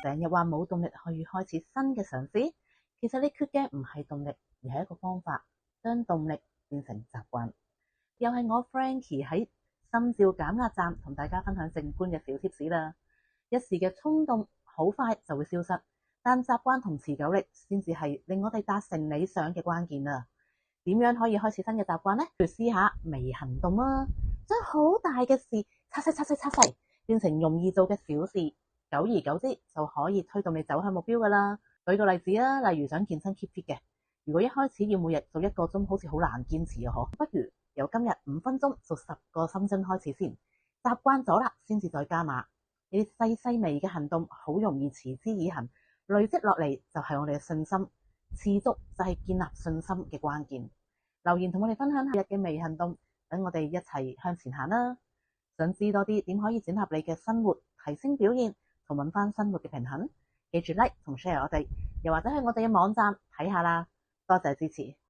成日話冇動力去開始新嘅嘗試，其實你缺嘅唔係動力，而係一個方法，將動力變成習慣。又係我 Frankie 喺心照減壓站同大家分享靜觀嘅小貼士啦。一時嘅衝動好快就會消失，但習慣同持久力先至係令我哋達成理想嘅關鍵啊！點樣可以開始新嘅習慣呢？去試下微行動啊，將好大嘅事拆細，變成容易做嘅小事。久而久之就可以推動你走向目標噶啦。舉個例子啊，例如想健身 keep fit 嘅，如果一開始要每日做1個鐘，好似好難堅持啊，不如由今日5分鐘做10個深蹲開始先，習慣咗啦，先至再加碼。呢啲細微嘅行動好容易持之以恆，累積落嚟就係我哋嘅信心，持續就係建立信心嘅關鍵。留言同我哋分享下日嘅微行動，等我哋一齊向前行啦。想知多啲點可以整合你嘅生活，提升表現同揾翻生活嘅平衡，記住 like 同 share 我哋，又或者去我哋嘅網站睇下啦。多謝支持。